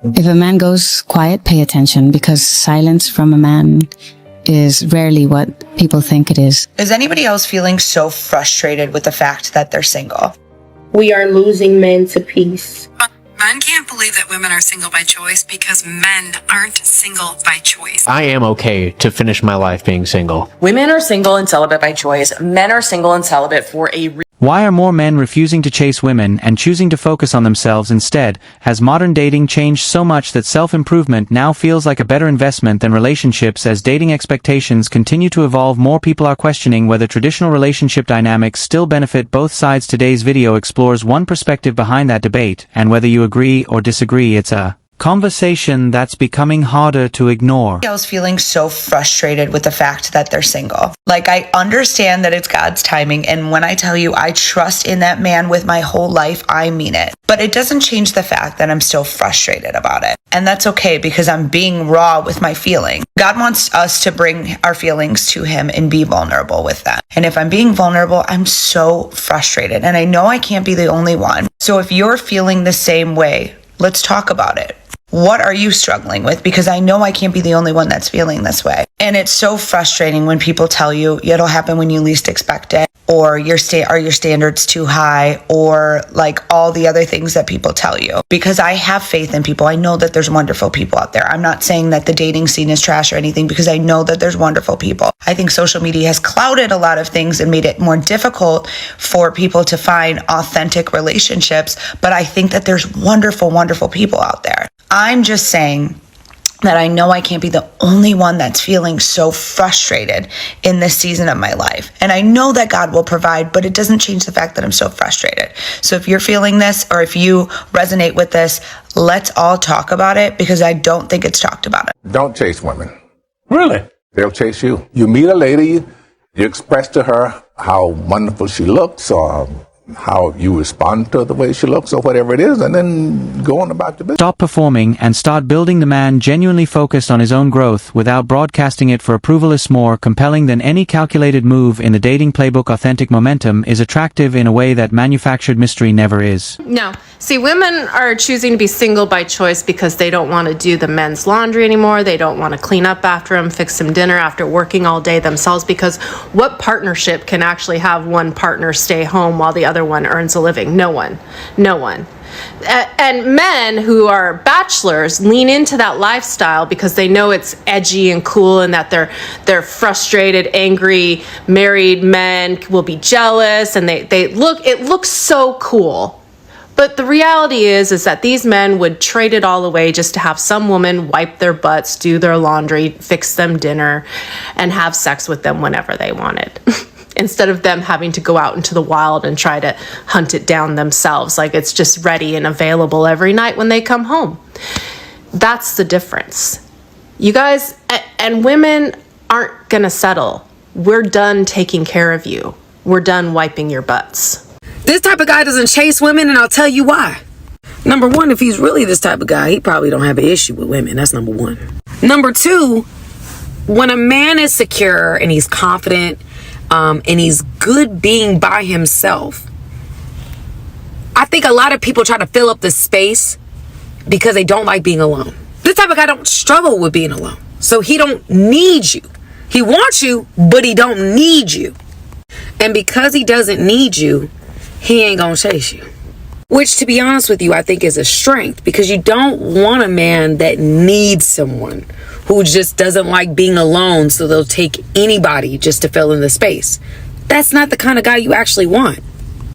If a man goes quiet, pay attention, because silence from a man is rarely what people think it is. Is anybody else feeling so frustrated with the fact that they're single? We are losing men to peace. Men can't believe that women are single by choice because men aren't single by choice. I am okay to finish my life being single. Women are single and celibate by choice. Men are single and celibate for a reason. Why are more men refusing to chase women and choosing to focus on themselves instead? Has modern dating changed so much that self-improvement now feels like a better investment than relationships? As dating expectations continue to evolve, more people are questioning whether traditional relationship dynamics still benefit both sides. Today's video explores one perspective behind that debate, and whether you agree or disagree, it's a conversation that's becoming harder to ignore. I was feeling so frustrated with the fact that they're single. Like, I understand that it's God's timing, and when I tell you I trust in that man with my whole life, I mean it. But it doesn't change the fact that I'm still frustrated about it. And that's okay, because I'm being raw with my feeling. God wants us to bring our feelings to him and be vulnerable with them. And if I'm being vulnerable, I'm so frustrated. And I know I can't be the only one. So if you're feeling the same way, let's talk about it. What are you struggling with? Because I know I can't be the only one that's feeling this way. And it's so frustrating when people tell you it'll happen when you least expect it, or are your standards too high, or like all the other things that people tell you. Because I have faith in people. I know that there's wonderful people out there. I'm not saying that the dating scene is trash or anything, because I know that there's wonderful people. I think social media has clouded a lot of things and made it more difficult for people to find authentic relationships. But I think that there's wonderful, wonderful people out there. I'm just saying that I know I can't be the only one that's feeling so frustrated in this season of my life. And I know that God will provide, but it doesn't change the fact that I'm so frustrated. So if you're feeling this, or if you resonate with this, let's all talk about it, because I don't think it's talked about. Don't chase women. Really? They'll chase you. You meet a lady, you express to her how wonderful she looks, or how you respond to the way she looks, or whatever it is, and then go on about your business. Stop performing and start building. The man genuinely focused on his own growth without broadcasting it for approval is more compelling than any calculated move in the dating playbook. Authentic momentum is attractive in a way that manufactured mystery never is. No. See, women are choosing to be single by choice because they don't want to do the men's laundry anymore. They don't want to clean up after him, fix him dinner after working all day themselves, because what partnership can actually have one partner stay home while the other one earns a living? No one. And men who are bachelors lean into that lifestyle because they know it's edgy and cool, and that they're frustrated, angry married men will be jealous, and it looks so cool. But the reality is that these men would trade it all away just to have some woman wipe their butts, do their laundry, fix them dinner, and have sex with them whenever they wanted. Instead of them having to go out into the wild and try to hunt it down themselves, like it's just ready and available every night when they come home. That's the difference. You guys, and women aren't gonna settle. We're done taking care of you. We're done wiping your butts. This type of guy doesn't chase women, and I'll tell you why. Number one, if he's really this type of guy, he probably don't have an issue with women. That's number one. Number two, when a man is secure and he's confident, and he's good being by himself, I think a lot of people try to fill up the space because they don't like being alone. This type of guy don't struggle with being alone. So he don't need you. He wants you, but he don't need you. And because he doesn't need you, he ain't gonna chase you. Which, to be honest with you, I think is a strength, because you don't want a man that needs someone, who just doesn't like being alone, so they'll take anybody just to fill in the space. That's not the kind of guy you actually want.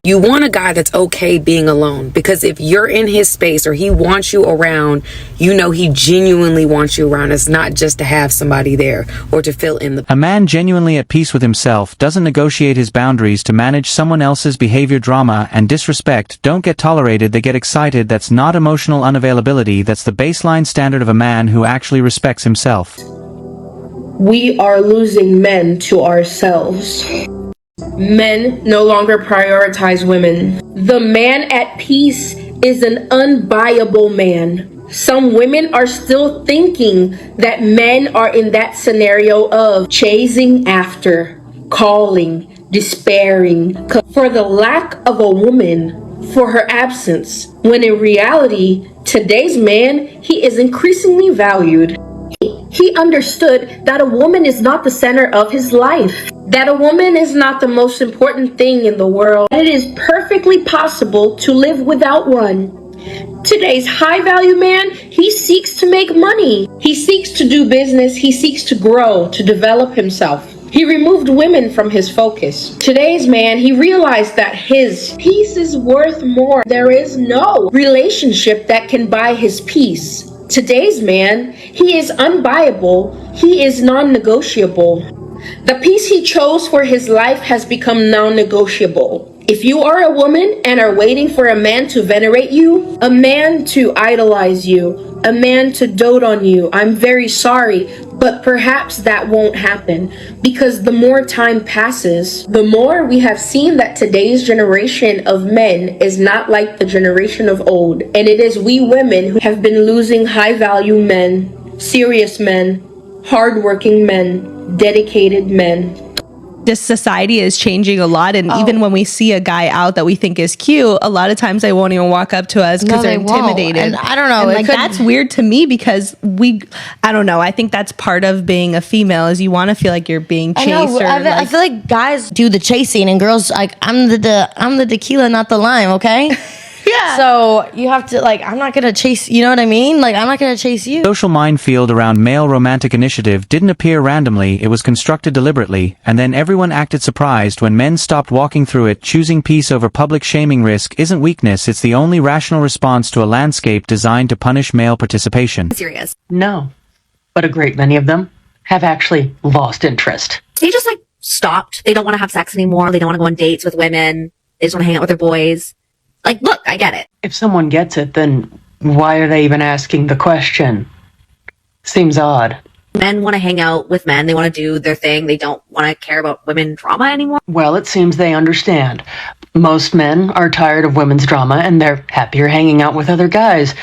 You want a guy that's okay being alone, because if you're in his space or he wants you around, you know he genuinely wants you around. It's not just to have somebody there or to fill in the... A man genuinely at peace with himself doesn't negotiate his boundaries to manage someone else's behavior. Drama and disrespect don't get tolerated, they get excited. That's not emotional unavailability. That's the baseline standard of a man who actually respects himself. We are losing men to ourselves. Men no longer prioritize women. The man at peace is an unbuyable man. Some women are still thinking that men are in that scenario of chasing after, calling, despairing for the lack of a woman, for her absence, when in reality, Today's man, he is increasingly valued. He understood that a woman is not the center of his life, that a woman is not the most important thing in the world, that it is perfectly possible to live without one. Today's high-value man, he seeks to make money. He seeks to do business. He seeks to grow, to develop himself. He removed women from his focus. Today's man, he realized that his peace is worth more. There is no relationship that can buy his peace. Today's man, he is unbuyable. He is non-negotiable. The peace he chose for his life has become non-negotiable. If you are a woman and are waiting for a man to venerate you, a man to idolize you, a man to dote on you, I'm very sorry, but perhaps that won't happen, because the more time passes, the more we have seen that today's generation of men is not like the generation of old, and it is we women who have been losing high-value men, serious men, hardworking men, dedicated men. This society is changing a lot, and even when we see a guy out that we think is cute, a lot of times they won't even walk up to us because they're intimidated. And I don't know, and like that's weird to me because I don't know. I think that's part of being a female is you want to feel like you're being chased. I feel like guys do the chasing and girls like I'm the tequila, not the lime. Okay. Yeah. So you have to I'm not gonna chase. You know what I mean? Like I'm not gonna chase you. Social minefield around male romantic initiative didn't appear randomly. It was constructed deliberately, and then everyone acted surprised when men stopped walking through it. Choosing peace over public shaming risk isn't weakness. It's the only rational response to a landscape designed to punish male participation. Serious? No, but a great many of them have actually lost interest. They just stopped. They don't want to have sex anymore. They don't want to go on dates with women. They just want to hang out with their boys. Look, I get it. If someone gets it, then why are they even asking the question? Seems odd. Men want to hang out with men. They want to do their thing. They don't want to care about women drama anymore. Well, it seems they understand. Most men are tired of women's drama and they're happier hanging out with other guys.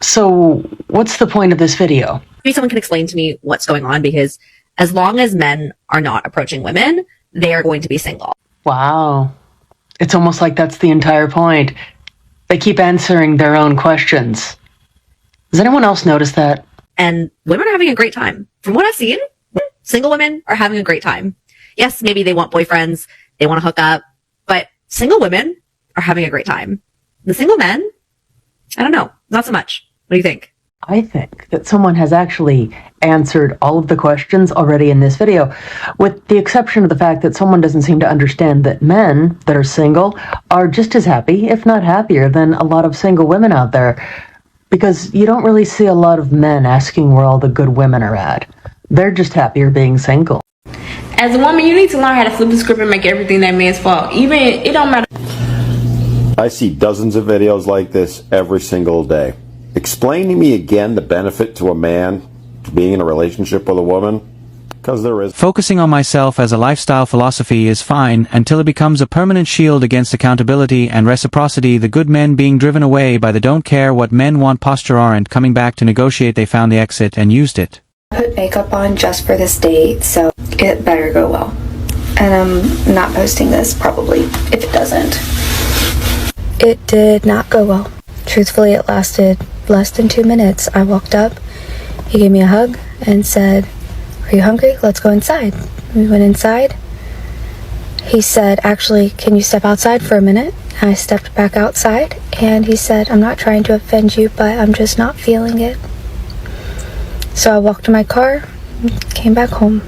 So what's the point of this video? Maybe someone can explain to me what's going on, because as long as men are not approaching women, they are going to be single. Wow. It's almost like that's the entire point. They keep answering their own questions. Does anyone else notice that? And women are having a great time. From what I've seen, single women are having a great time. Yes, maybe they want boyfriends, they want to hook up, but single women are having a great time. The single men, I don't know, not so much. What do you think? I think that someone has actually answered all of the questions already in this video, with the exception of the fact that someone doesn't seem to understand that men that are single are just as happy, if not happier, than a lot of single women out there. Because you don't really see a lot of men asking where all the good women are at. They're just happier being single. As a woman, you need to learn how to flip the script and make everything that man's fault. Even, it don't matter. I see dozens of videos like this every single day. Explain to me again the benefit to a man to being in a relationship with a woman, because there is. Focusing on myself as a lifestyle philosophy is fine until it becomes a permanent shield against accountability and reciprocity. The good men being driven away by the don't care what men want posture aren't coming back to negotiate. They found the exit and used it. I put makeup on just for this date, so it better go well. And I'm not posting this probably if it doesn't. It did not go well. Truthfully, it lasted less than 2 minutes. I walked up, he gave me a hug and said, "Are you hungry? Let's go inside." We went inside. He said, "Actually, can you step outside for a minute?" I stepped back outside and he said, "I'm not trying to offend you, but I'm just not feeling it." So I walked to my car, came back home.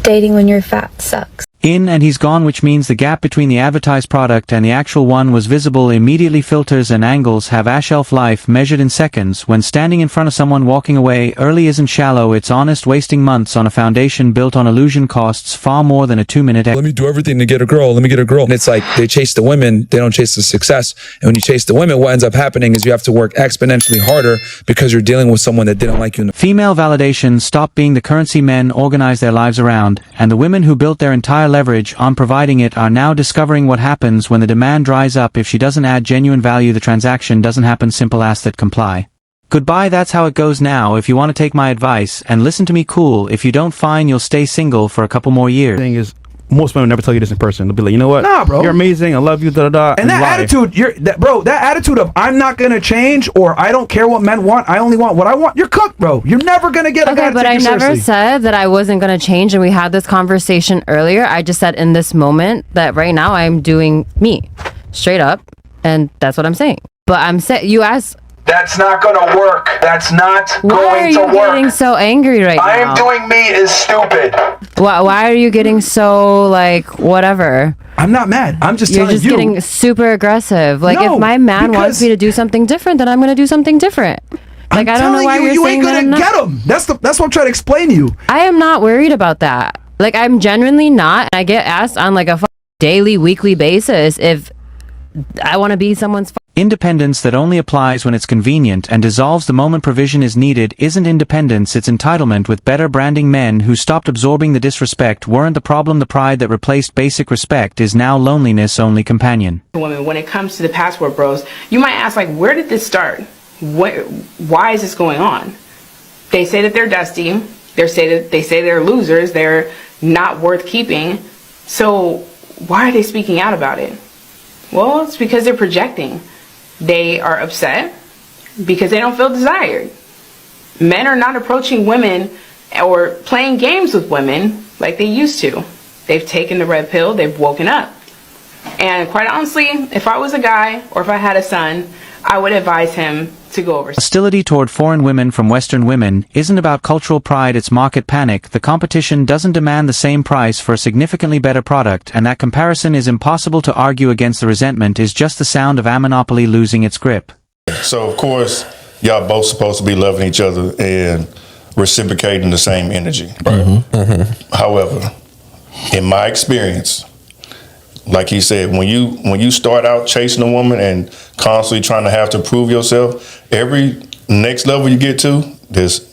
Dating when you're fat sucks. In and he's gone, which means the gap between the advertised product and the actual one was visible immediately. Filters and angles have a shelf life measured in seconds. When standing in front of someone walking away early isn't shallow, it's honest. Wasting months on a foundation built on illusion costs far more than a 2-minute. Let me do everything to get a girl. Let me get a girl. And it's like they chase the women, they don't chase the success. And when you chase the women, what ends up happening is you have to work exponentially harder because you're dealing with someone that didn't like you. Female validation stopped being the currency men organize their lives around, and the women who built their entire leverage on providing it are now discovering what happens when the demand dries up. If she doesn't add genuine value, the transaction doesn't happen. Simple as that. Comply. Goodbye. That's how it goes now. If you want to take my advice and listen to me, cool. If you don't, fine, you'll stay single for a couple more years. Thing is, most women never tell you this in person. They'll be like, you know what? Nah, bro. You're amazing. I love you. Da da da. And that attitude, that attitude of I'm not gonna change, or I don't care what men want. I only want what I want. You're cooked, bro. You're never gonna get a guy to but take I you never seriously. said that I wasn't gonna change, and we had this conversation earlier. I just said in this moment that right now I'm doing me, straight up, and that's what I'm saying. But I'm saying you asked. That's not gonna work. That's not Why are going to you work. getting so angry right I now? am doing me is stupid. Why are you getting so like whatever? I'm not mad. I'm just You're telling just you. getting super aggressive. Like No, if my man because- wants me to do something different, then I'm gonna do something different. Like I don't know why you're you saying ain't that gonna I'm not. get him. That's what I'm trying to explain to you. I am not worried about that. Like I'm genuinely not. I get asked on like a daily, weekly basis if I want to be someone's. Independence that only applies when it's convenient and dissolves the moment provision is needed isn't independence, it's entitlement. With better branding, men who stopped absorbing the disrespect weren't the problem. The pride that replaced basic respect is now loneliness only companion. Women, when it comes to the passport bros, you might ask, like, where did this start? Why is this going on? They say that they're dusty. They say they're losers. They're not worth keeping. So why are they speaking out about it? Well, it's because they're projecting. They are upset because they don't feel desired. Men are not approaching women or playing games with women like they used to. They've taken the red pill. They've woken up. And quite honestly, if I was a guy or if I had a son, I would advise him to go overseas. Hostility toward foreign women from Western women isn't about cultural pride, it's market panic. The competition doesn't demand the same price for a significantly better product, and that comparison is impossible to argue against. The resentment is just the sound of a monopoly losing its grip. So, of course, y'all both supposed to be loving each other and reciprocating the same energy. Right? However, in my experience, like he said, when you start out chasing a woman and constantly trying to have to prove yourself, every next level you get to,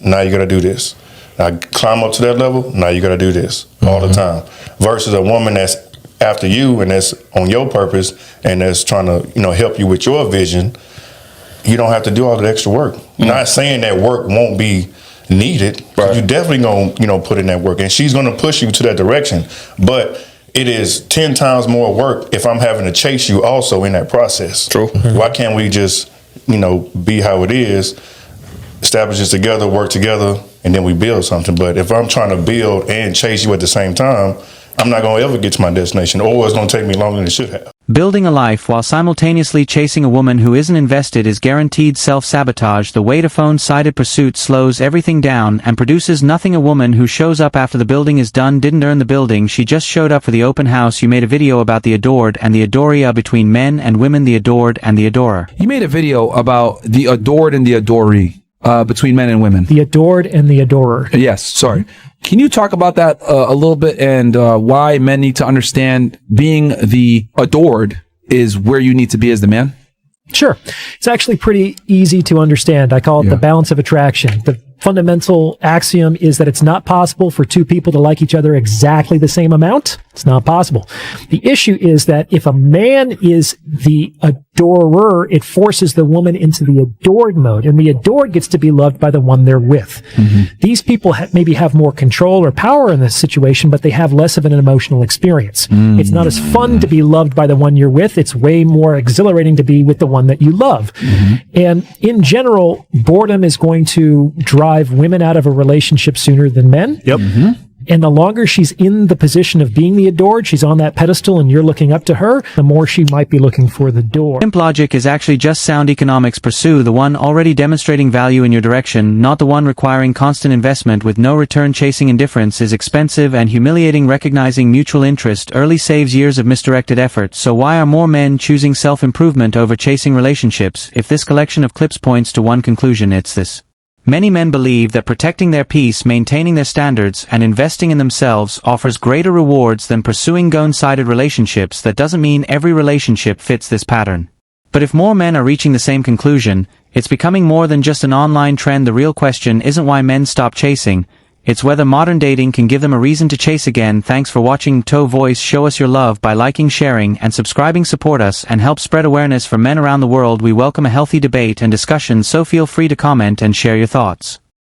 now you got to do this. Now climb up to that level, now you got to do this all the time. Versus a woman that's after you and that's on your purpose and that's trying to help you with your vision, you don't have to do all the extra work. Not saying that work won't be needed, but you definitely gonna put in that work, and she's gonna push you to that direction. But it is 10 times more work if I'm having to chase you also in that process. True. Why can't we just, be how it is, establish this together, work together, and then we build something? But if I'm trying to build and chase you at the same time, I'm not going to ever get to my destination, or it's going to take me longer than it should have. Building a life while simultaneously chasing a woman who isn't invested is guaranteed self-sabotage. The Vodafone-sided pursuit slows everything down and produces nothing. A woman who shows up after the building is done didn't earn the building, she just showed up for the open house. You made a video about the adored and the adorea, between men and women, the adored and the adorer. You made a video about the adored and the adoree, between men and women. The adored and the adorer. Yes, sorry. Can you talk about that a little bit, and why men need to understand being the adored is where you need to be as the man? Sure. It's actually pretty easy to understand. I call it the balance of attraction. The fundamental axiom is that it's not possible for two people to like each other exactly the same amount. It's not possible. The issue is that if a man is the adorer, it forces the woman into the adored mode, and the adored gets to be loved by the one they're with. These people maybe have more control or power in this situation, but they have less of an emotional experience. It's not as fun to be loved by the one you're with. It's way more exhilarating to be with the one that you love. And in general, boredom is going to drive women out of a relationship sooner than men. And the longer she's in the position of being the adored, she's on that pedestal and you're looking up to her, the more she might be looking for the door. Simp logic is actually just sound economics. Pursue the one already demonstrating value in your direction, not the one requiring constant investment with no return. Chasing indifference is expensive and humiliating. Recognizing mutual interest early saves years of misdirected effort. So why are more men choosing self-improvement over chasing relationships? If this collection of clips points to one conclusion, it's this. Many men believe that protecting their peace, maintaining their standards, and investing in themselves offers greater rewards than pursuing one-sided relationships. That doesn't mean every relationship fits this pattern. But if more men are reaching the same conclusion, it's becoming more than just an online trend. The real question isn't why men stop chasing, it's whether modern dating can give them a reason to chase again. Thanks for watching MGTOW Voice. Show us your love by liking, sharing, and subscribing. Support us and help spread awareness for men around the world. We welcome a healthy debate and discussion, so feel free to comment and share your thoughts.